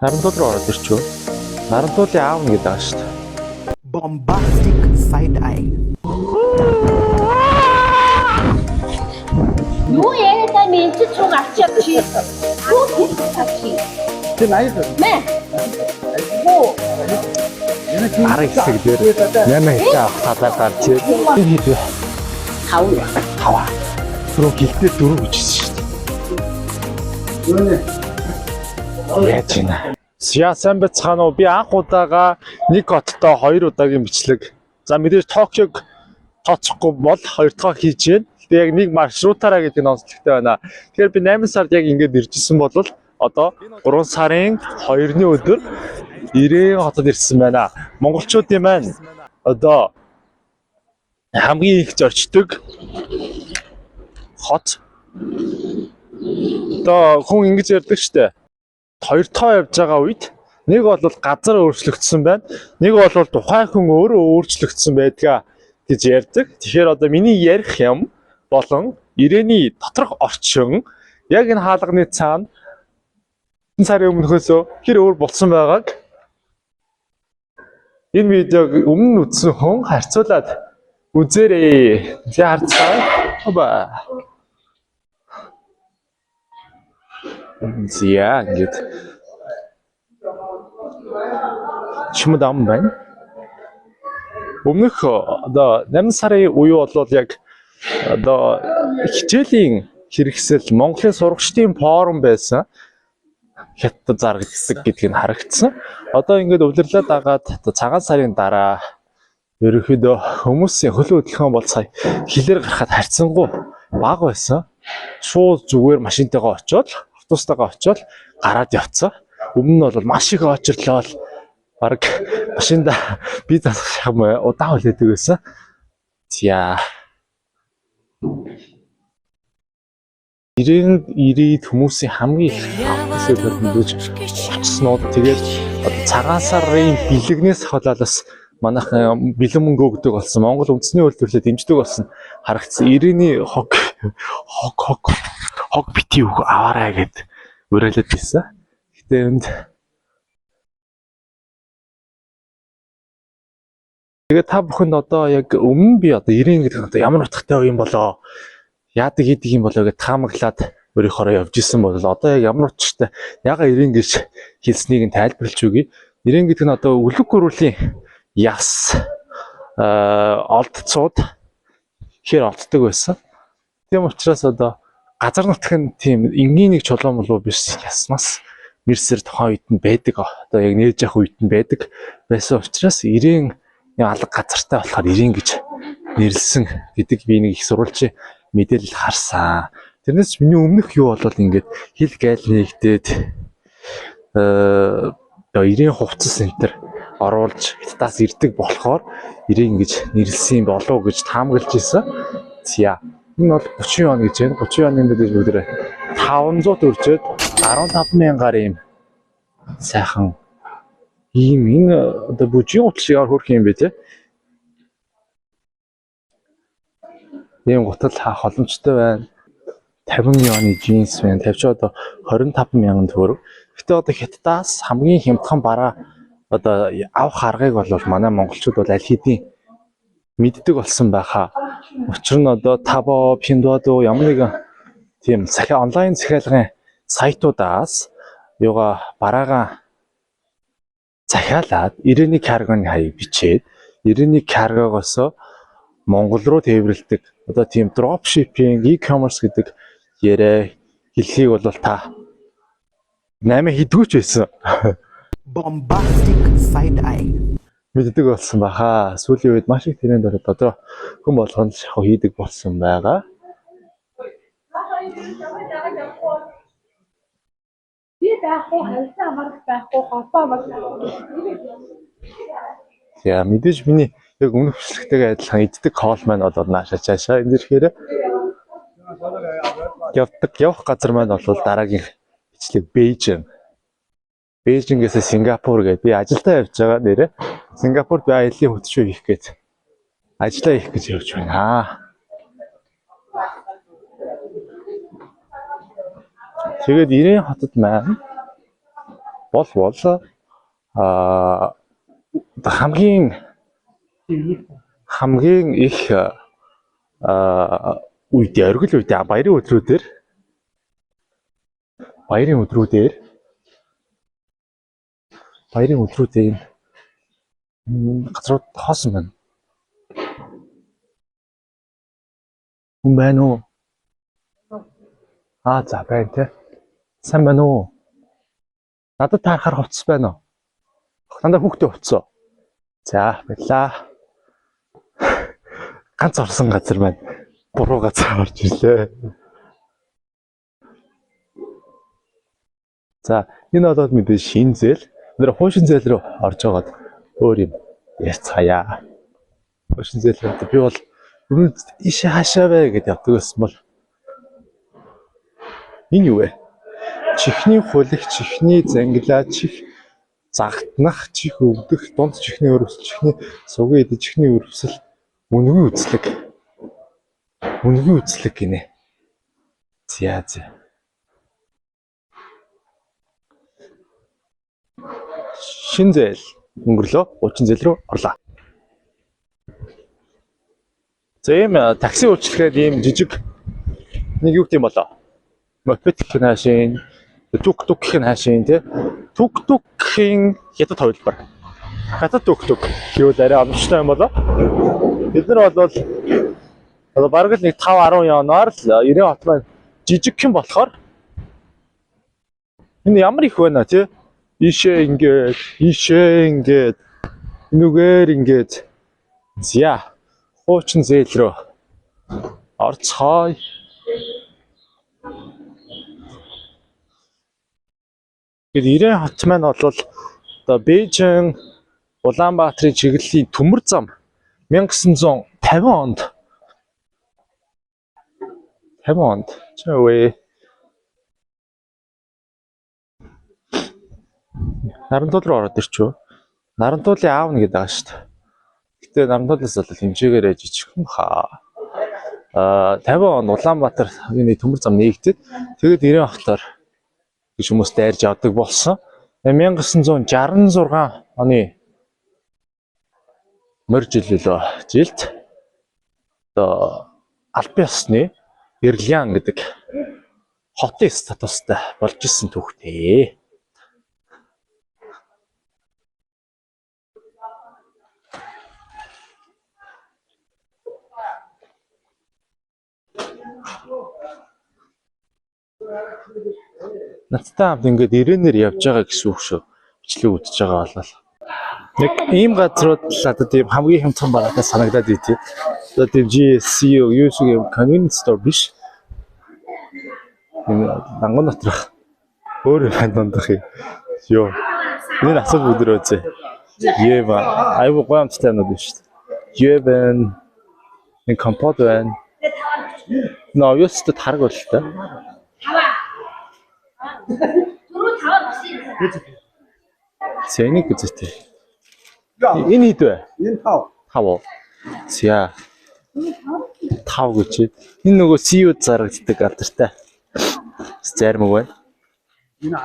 Нарантууд руу ороод ирчихв. Нарантуулын аав нь гэдэг ааш шүү дээ. Bombastic side eye. Юу яриад энэ ч цуг авчиад чи. Юу хийх чи? Тэ наяа. Мэ. Оо. Арын хэсэг дээр яна хэсэг авахлаа гарч ирээ. Энэ хэд вэ? 5. Түрүү гэлдээ 4 гэжсэн шүү дээ. Яаж ийна? Яасан бацхан уу би анх удаага нэг хоттой 2 удаагийн бичлэг. За мэдээж Токиог тооцохгүй бол 2 дахь хийж гэн. Тэгээ яг нэг маршрутаараа гэдэг нь онцлогтой байна. Тэгэхээр би 8 сард яг ингэж иржсэн бол одоо 3 сарын 2-ны өдөр Ирээн хотод ирсэн байна. Монголчуудын маань одоо хамгийн их зорчдог хот. Одоо хүн ингэж ярьдаг штэ. 2 тоо явж байгаа үед нэг бол газар өөрчлөгдсөн байна. Нэг бол тухайн хүн өөрөө өөрчлөгдсөн байдгаа гэж ярьдаг. Тэгэхээр одоо миний ярих юм болон Ирээний доторх орчин яг энэ хаалганы цаана сарын өмнөхөөсөө хэр өөр болсон байгааг энэ видеог өмнө үзсэн хүн харьцуулаад үзээрэй. Тэ харцгаа. Ба. Зя ингэж чимэдам байна. Өмнөх одоо 8 сарын үе бол яг одоо хичээлийн хэрэгсэл Монголын сурагчдын форум байсан. Хятад зарагддаг гэдгийг нь харагдсан. Одоо ингээд өвлөрлөө дагаад цагаан сарын дараа ерөөхдөө хүмүүсийн хөл хөдөлгөөн бол сая хилээр гарахад харьцангуй бага байсан. Шууд зүгээр машинтайгаа очиод, автобустайгаа очиод гараад явцсан. Өмнө нь бол маш их очирлоо. Бараг машинда би засах юм удаан хүлээдэг байсан. Зя. Ирээд хүмүүсийн хамгийн их авахсыг хөрмөж очсноо тэгээд цагаан сарын бэлэгнээс хаваалаас манайхан бэлэн мөнгө өгдөг болсон. Монгол үндэсний үйлдвэрлэлд дэмждэг болсон харагдсан. Ирээний хог бити үг аваарай гэд уриалаад байсан. Гэтэ энд тэгээд та бүхэнд одоо яг өмнө би одоо ирээн гэдэг одоо ямар утгатай юм болоо яадаг хийдэг юм болоо гэж таамаглаад өөрийнхоороо явж исэн бол одоо яг ямар утгатай яга ирээн гэж хэлснийг нь тайлбарлаж өгье. Ирээн гэдэг нь одоо үлэг гөрүүлийн яс олдцууд хэр олддог байсан. Тийм учраас одоо газар нутгийн тийм энгийн нэг чулуун болов биш яснаас мэрсэр тухайн үед нь байдаг. Одоо яг нээж явах үед нь байдаг байсан учраас ирээн алга газартай болохоор ирээн гэж нэрлсэн гэдэг би нэг их сурвалжийн мэдээлэл харсан. Тэрнээс миний өмнөх юу болол ингээд хил гайл нэгдээд ирээн хувцас энтер оруулж хятадаас ирдэг болохоор ирээн гэж нэрлсэн болов гэж таамаглаж ирсэн. За энэ бол 30 он гэж байна. 30 оны мэдээж бүгдээ 500 өржөөд 15,000 гаруй юм сайхан ийм энэ одоо бүжгийн гутал шиг хөрх юм бэ те. Ийм гутал холомжтой байна. 50,000 оны джинс байна. 50 одоо 25,000 төгрөг. Гэтэ одоо хятадаас хамгийн хямдхан бараа одоо авах аргыг бол манай монголчууд бол аль хэдийн мэддэг болсон байхаа. Учир нь одоо Taobao, Pinduoduo ямар нэгэн тийм онлайн захиалгын сайтуудаас юугаа бараагаа захиалаад ирээний каргоны хаяг бичээд ирээний каргогоос Монгол руу тээвэрлэдэг. Одоо тийм drop shipping, e-commerce гэдэг яриа хэлхийг бол та 8 хэдгүүч байсан. Bombastic side eye. Мэддэг болсон баха. Сүүлийн үед маш их тренд ороод одоо хүн болгонд шахуу хийдэг болсон байгаа. Би байхгүй харилцаа хамаарах байхгүй холбоо бол. За мэдээж миний яг өмнөх бичлэгтэйгээ адилхан иддэг хоол маань бол наашаа цаашаа энэ зэрхээр явах газар маань бол дараагийн бичлэг Бээжин. Бээжингээс Сингапур гээд би ажилдаа явж байгаа нэрээ. Сингапурт би аяллаа хөтчөө хийх гээд ажиллаа хийх гэж явж байна. Тэгээд Ирээн хотод маань болвол хамгийн их үед оргил үед баярын өдрүүдээр газрууд хоосон байна. Хүн байна уу? За байна те. Сайн байна уу? Надад таарахаар хувцас байна уу? Надад хүүхдээ хувцас. За баярлаа. Ганц орсон газар байна. Буруу газар орж ирлээ. За энэ бол мэдээ шин зээл. Өнөөдөр хуушин зээл рүү орж байгаад өөр юм ярьцгаая. Хуушин зээл рүү би бол өмнөд ишээ хаашаа вэ гэдээ явдаг байсан бол энэ юу вэ? Чихний хулих, чихний зангилаа, чих загтнах, чих өвдөх, дунд чихний өрөвсөл, чихний сугийн идэ, чихний өрөвсөл, үнэгүй үзлэг гинэ. За. Шин зээл өнгөрлөө, хучин зээл рүү орлоо. За ийм такси үйлчлэхэд ийм жижиг нэг юу гэдэг юм болоо. Мопед гэх нь хаашийн, тук-тук гэх нь хаашийн тий. Тук-тукхийн хятад хувилбар. Хятад тук-тук гэвэл арай амжилттай юм болоо. Бид нар бол бараг л нэг 5-10 январ л 90 хот маань жижиг хэн болохоор энэ ямар их байна тий. Ишээ ингээд энүүгээр ингээд зя хуучин зээл рүү орцгоё. Тэгээд 90 хот маань бол одоо Бээжин Улаанбаатарын чиглэлийн төмөр зам 1950 онд чавээ Нарантуул руу ороод ирчихв. Нарантуулын аавна гэдэг байгаа шүү дээ. Гэтэ Нарантуулаас бол хэмжээгээр жижигхэн хаа. 50 он Улаанбаатар энэ төмөр зам нээгдээд тэгээд 90 хотоор гэж хүмүүс дайрж явдаг болсон. 1966 оны морь жилд одоо албан ёсны Ирлиан гэдэг хотын статустай болж исэн түүхтэй. Надтай хамт ингээд ирээнээр явж байгаа гэсэн үг шүү. Бичлэг үзэж байгаа болол. Нэг ийм газрууд л одоо тийм хамгийн хямдхан бараатай санагдаад идэв. Одоо тийм GSCO юу юм convenience store биш. Энэ Данган доторх өөр хандах юм. Йоо. Энэ асар бүдэр үзье. Ева. Айвуу гомцтой юм биш. Евэн. Энэ компот байна. Но юустад хараг бол та. Цэник үзэтэй. Энэ хэд вэ? Энэ 5. За. 5 гэж. Энэ нөгөө CU зарагддаг алдартай. Зарим үг байна. Энэ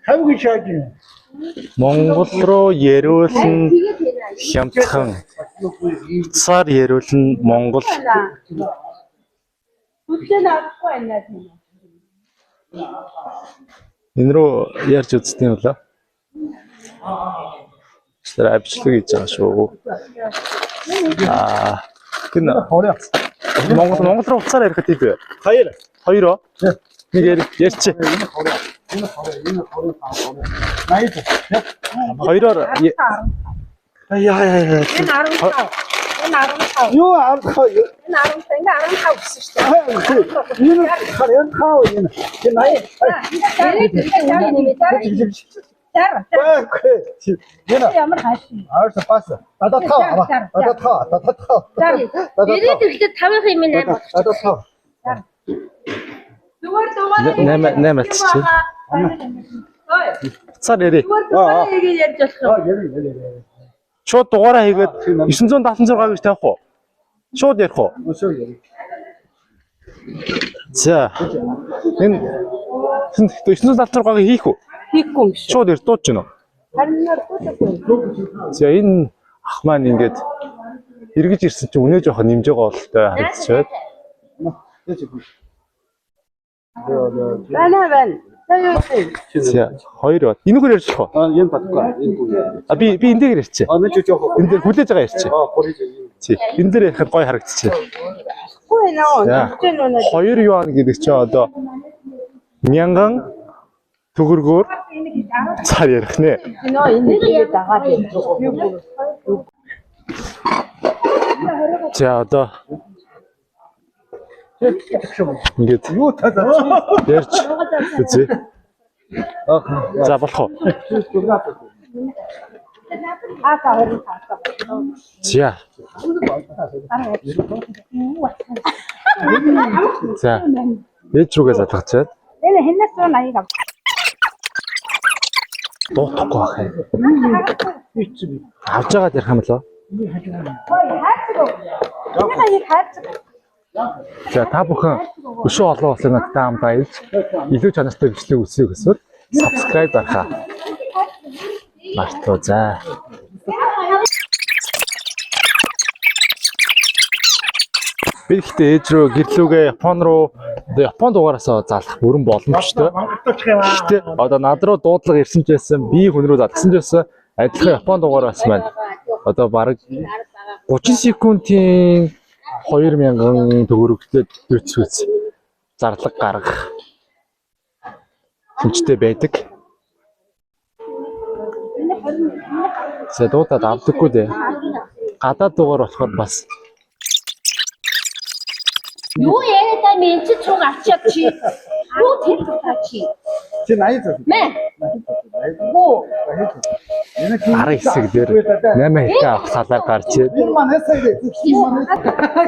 5 гэж яаж юм? Монгол руу яриулна хямдхан. Цаар яриулна Монгол. Энэ рүү ярьж үзтiin болоо. Тэр авчлаг хийж байгаа шүү. Гин Монгол руу уцаар ярих гэдэг үү? Хоёр. Нэг ярьч. Хоёроор яа. Энэ 15. Юу 15? Энэ 15 гэсэн шүү дээ. Энэ харин хаа энэ. Энэ ямар хаашаа. Арс пас. Дадатаа. Ирээд ирэхэд 5-ын юм 8 болох. Зүгээр. Нэмэлт чи. Цаар ярэ. Ярьж болох. Шууд дугаараа хийгээд 976 гэж тавих уу? Шууд ярих уу? За. Энэ 976 хийх үү? Хийхгүй юм шүү. Шууд ирдууж гинөө. Харин нэр дуудахгүй. За энэ ах маань ингээд эргэж ирсэн чинь өнөө жоохон нэмж байгаа болтой харагдчихад. Байна. За хоёр бат. Энэгээр ярьж болох уу? Энэ батгүй. Энэ бүгд. А би энэ дээр ярьчих. Нэг жоох. Энэ дээр хүлээж байгаа ярьчих. Тий. Энэ дээр ярихад гоё харагдчихэ. Үгүй нөө. За. Тэгж нүнэ. 2 юан гэдэг чинь одоо 1000 төгрөгөөр цаар ярих нэ. Нөө энэ дээр дагаад байна. За одоо ингээд Юу таа. ярьж үзье. За болох уу? За. За. Ээж рүүгээ залгачаад Энэ хэнээс 180 ав. дуутахгүй байх юм. Авж яагаад ярих юм болоо? За та бүхэн өшөө олон улсын надтай хамт аялж илүү чанартай бичлэг үзье гэсэн subscribe байхаа. Мартоо за. Би ихтэй ээж рүү гэрлүүгээ Япон руу одоо Япон дугаараасаа залах бүрэн боломжтой. Гэхдээ одоо над руу дуудлага ирсэн ч байсан, би хүн рүү залгсан ч байсан адилхан Япон дугаараас маань одоо бараг 30 секундын 2000 төгрөгтэй төрцөөс зарлаг гаргах хүчтэй байдаг. За дуудаад авдаггүй дээ. Гадаад дугаар болохоор бас Юу яриад энэ чи цуг авчиад чи. Юу тэр чи. Чи 80 зав. Мэ. Оо. арын хэсэг дээр 8 хэсэг авах салаар гарч ирээд Энэ маань хэсэг дээ.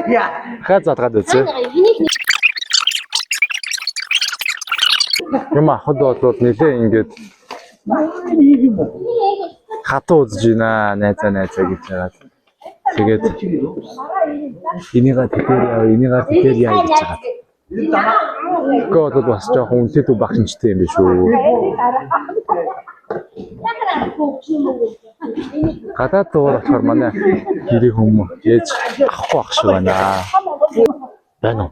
Яа. хаа задгаад үзье. Хэнийг Юм ахад болоод нэлээ ингээд хатуу үзэж байна найзаа гэж байгаа. Тэгээд энийгээ тэгэхээр яа гэж байгаа. Гоод бас жоохон үнэтэй багшинчтэй юм биш үү? Гадаад дугаар болохоор манай гэрээ хүмүүс ээж авахгүй ах шиг байна. Байна уу?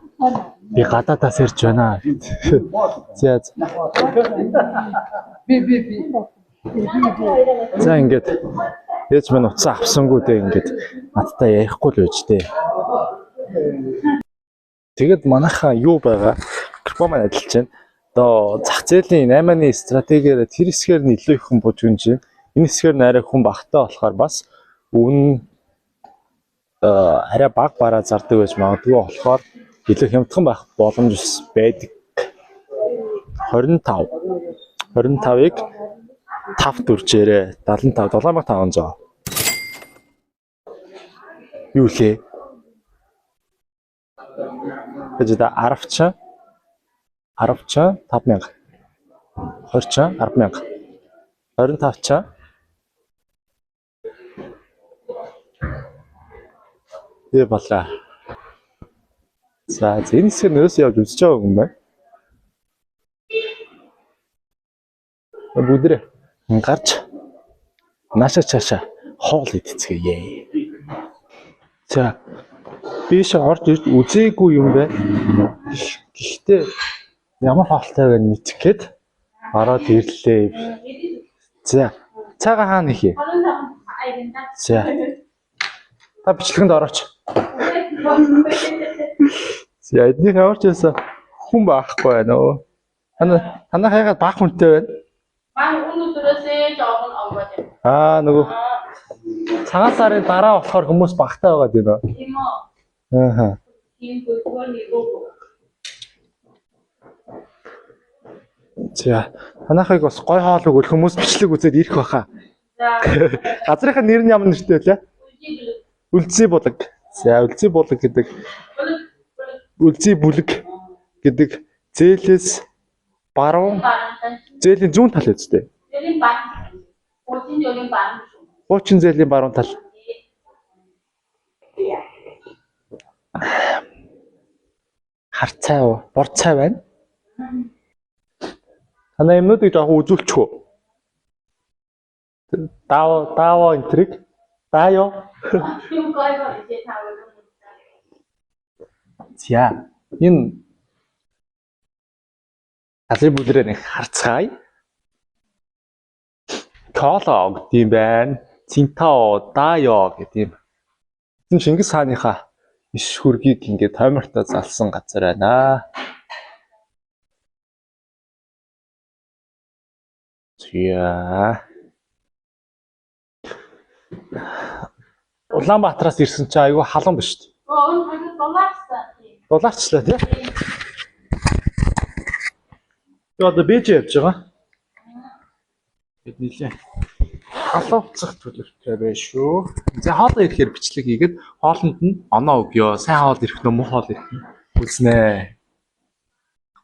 Би гадаадаас ирж байна. За. Би. За ингээд ээж минь уцаа авсангүй дээ ингээд надтай ярихгүй л байж тээ. Тэгэд манайхаа юу байгаа? Микрофон маань ажиллаж байна. Одоо зах зээлийн 8-ны стратегиэр тэр хэсгээр нь илүү их хүн бужигнж байна. Энэ хэсгээр нь арай хүн багтаа болохоор бас үнэ арай баг бараа зардаг байж магадгүй болохоор илүү хямдхан байх боломж байдаг. 25-ыг 5 дүржээрээ 75 7500. Юу лээ? Тэжда 10 5000. 20 100000. 25 Ээ болоо. За энэ хэсэг нөөс явж үзэж байгаа юм байна. Бүдрэ гарч наашаа чаашаа хоол идцгээе. За биш орж ирж үзээгүй юм байна. Гэхдээ ямар хоолтой вэ мэдэх гээд ороод ирлээ. За цаага хаана ихе? За та бичлэгэнд орооч. За эднийг аварч ясаа хүн баахгүй байна уу? Танаа хайгаад баах хүнтэй байна. өнөөдрөөсөө жоохон овгоод юм. Нөгөө цагаан сарын дараа болохоор хүмүүс багтаа байгаа тийм үү? Тийм үү? Аа. Тийм бүгд нэг. За танахыг бас гой хоол өгөх хүмүүс бичлэг үзээд ирэх байхаа. За Газрынхаа нэр нь ямар нэртэй вэ? Үлзий булаг. За үлзий булаг гэдэг үлзий бүлэг гэдэг зээлээс баруун зээлийн зүүн тал үстэй. Зэлийн баг. Зэлийн баг. Хуучин зээлийн баруун тал. Харцай уу? Борцай байна. Танай юмнуудыг жоохон үзүүлчих үү? Даава энтриг. Даё. За. Энэ алын бүлрээ нэг харцгаая. Кола гэдэм байна. Цинтао, даё гэдэм. Энэ Чингис хааныхаа иш хөргийг ингээд тоймортой залсан газар байна. За. Улаанбаатараас ирсэн чинь айгүй халуун биш үү? Энэ дулаарсан. Дулаарчлаа тий. Тэгээ одоо бэж явж байгаа. Бид нилээ халууцах төлөвтэй байж шүү. За хоолоо ирэхээр бичлэг хийгээд хоолнд нь оноо өгөө. Сайн хоол ирэх нь муу хоол ирэх нь үзнэ.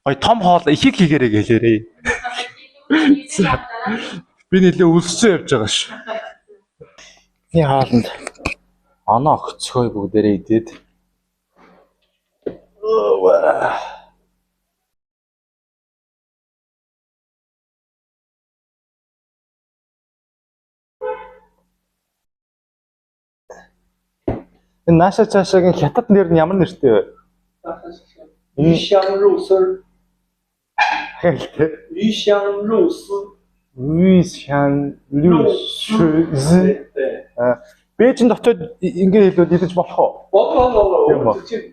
Ой том хоол ихийг хийгээрэй гэлээрээ. Би нилээ үлссэн явж байгаа шүү. Энэ хоолнд оноо өгцгөөй бүгдээрээ идээд. Энэ нааша цаашаагийн хятад нэр нь ямар нэртэй вэ? 鱼香肉丝儿， Хэлтэй. 鱼香肉丝， Үйсэн лүс. 对， Бээжин дотоод ингэ хэлбэл идэж болох уу? 我们这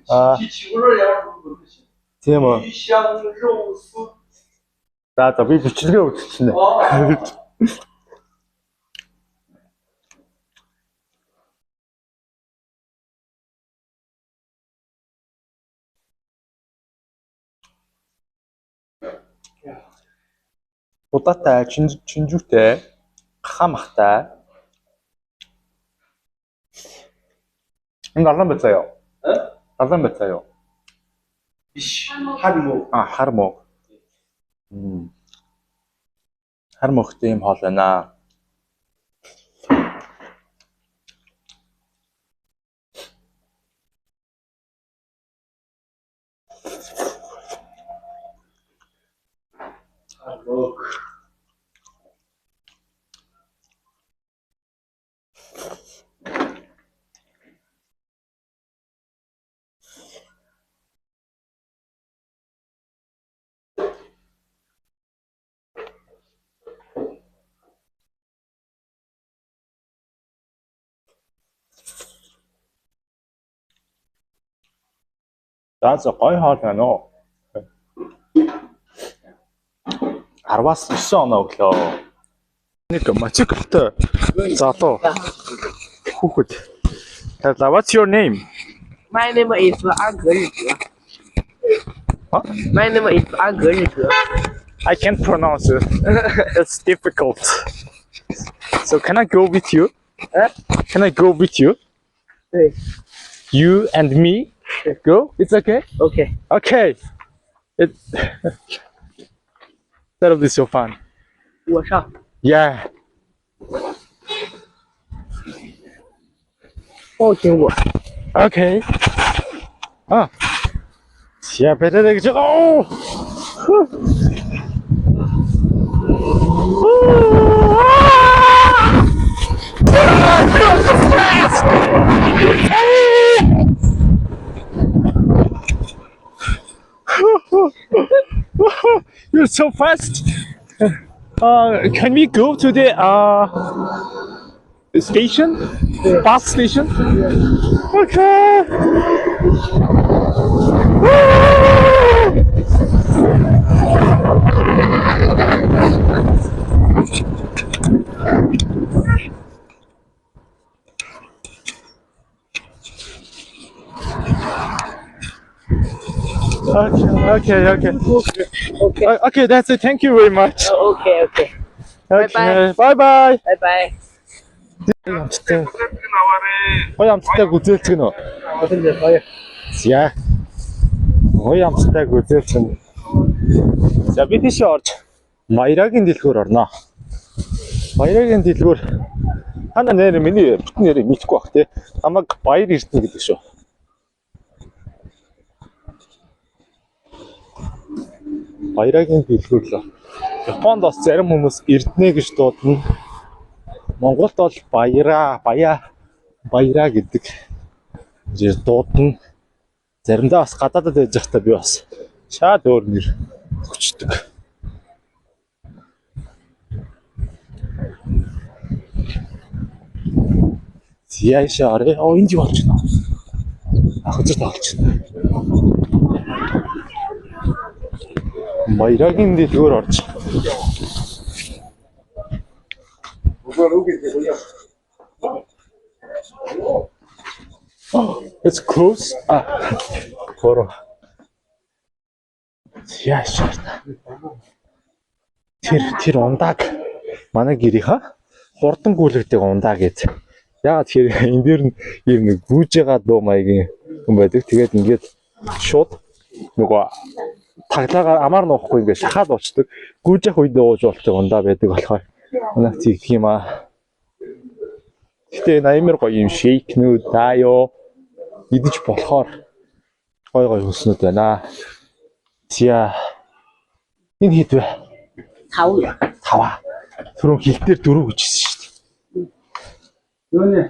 起锅肉羊肉丝， Тийм үү. 鱼香肉丝， За би бичлэгээ үзчихнэ. 哦， Удаатай, чинжүүтэй, хамахтай. Энэ алан бай заяа. Алан бай заяа. 한모, Хармоо. Хармоохтой юм хоол байна. 한모. За гой хоол байна уу? 10-аас 9 оноо өглөө. Нэг мачигтай залуу хүүхэд. What's your name? My name is 安格日哲。 Huh? My name is 安格日哲。 I can't pronounce it. It's difficult. So can I go with you? Can I go with you? 对 You and me go? It's okay? ，OK。 Okay. That'll be so fun. 我上。 Yeah. 抱紧我。 Okay. Ah. Ja, bitte. Oh. You're so fast. Can we go to the station? Bus station? Okay. Okay, that's it. Thank you very much. OK OK。 Okay, bye bye. 拜拜。 Гоё амттай үзээлцгэн үү? За. Гоё амттай үзээлцгэн. За би тийш орж Баярагийн дэлгүүр орноо. Баярагийн дэлгүүр хана нэр миний бүтэн нэрийг мэдэхгүй бах тий. Намайг Баяр Эрдэнэ гэдэг шүү. Баярагийн дэлгүүр. Японд бас зарим хүмүүс Эрдэнэ гэж дуудана. Монголд бол баяраа гэдэг зэрэг дуудана. Заримдаа бас гадаадд байж захтаа би бас шаад өөр нэр өгчдөг. Яашаарэ энд юу болж байна? Хөзөр тоглож байна. Баярагийн дэлгүүр орж. It's close. Хоро. Яашаарна. Тэр ундааг манай гэрийнхаа хурдан гүйлгдэг ундаа гэж. Яагаад тэгэхээр энэ дээр нь ийм нэг гүйж байгаа дуу маягийн хүн байдаг. Тэгээд ингээд шууд нөгөө таглаагаар амаар нуухгүй ингээд шахаад уучдаг. Гүйж явах үед ууж болдог ундаа байдаг болохоор манайх тийм юм аа. Гэтэ наймэр гоё юм шейкнүүд даа идэж болохоор гой хөснүүд байна. Тиа энэ хэд вэ? 5. Түрүү хил дээр 4 гэж хэлсэн шүү дээ. Юуны?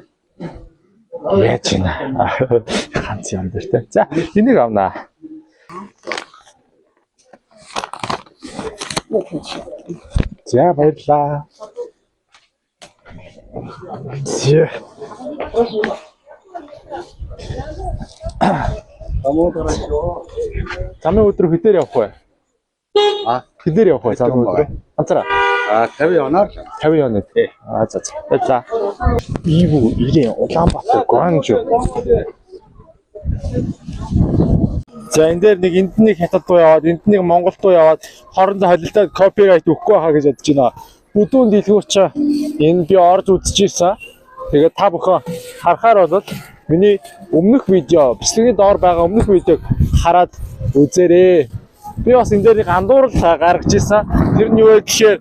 Яаж байна? Ганц юм дээр тэ. За, энийг авнаа. За, баярлаа. Зэ. Замын өдөр хэдээр явах вэ? Хэдээр явах вэ? Замын өдөр. Ганцаараа. 50 явнаар. 50 явна тий. За. За. Иву ирээ Улаанбаатар Гуанжу. За энэ дээр нэг энд нэг хятад руу яваад, энд нэг Монгол руу яваад хоорондоо холилдоод копирайт өгөхгүй байхаа гэж бодож байна. Бүдүүн дэлгүүрч энэ би орж үзчихсэн. Тэгээд та бүхэн харахаар бол миний өмнөх видео, бичлэгийн доор байгаа өмнөх видеог хараад үзээрэй. Би бас энэ дээр нэг андуурал гаргаж ирсэн. Тэр нь юу вэ гэхээр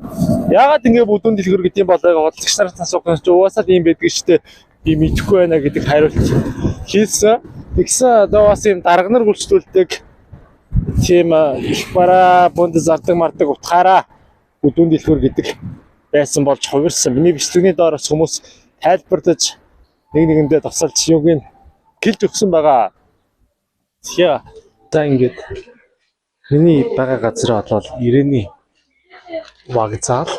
яагаад ингэ бүдүүн дэлгүүр гэдэг юм болоо бодлогч нараас асуух юм чи угаасаа ийм байдаг шүү дээ. Би мэдэхгүй байна гэдэг хариулт хийсэн. Тэгсэн одоо бас юм дарга нар гүйлцүүлдэг тийм их бараа бүнд зардаг мардаг утгаараа бүдүүн дэлгүүр гэдэг байсан болж хувирсан. Миний бичлэгний доороос хүмүүс тайлбарлаж нэгэндээ тусалж юуг нь гэлж өгсөн байгаа. За ингээд миний байгаа газар бол ирээний вокзал.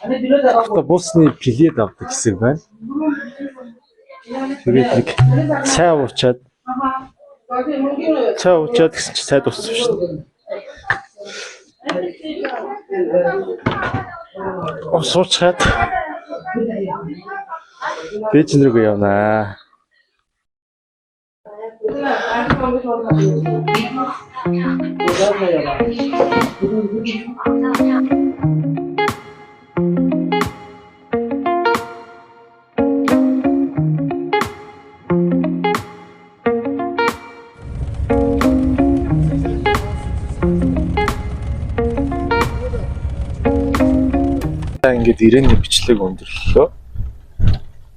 Автобусны билет авдаг хэсэг байна. Тэгээд нэг цай уучаад гэсэн чи цай дууссан шүү дээ. Суучаад Бээжин рүү явнаа. Ингээд ирээний бичлэг өндөрлөлөө.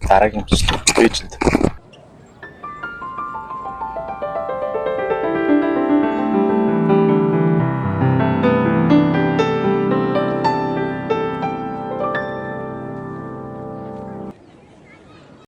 Дараагийн бичлэг Бээжинд.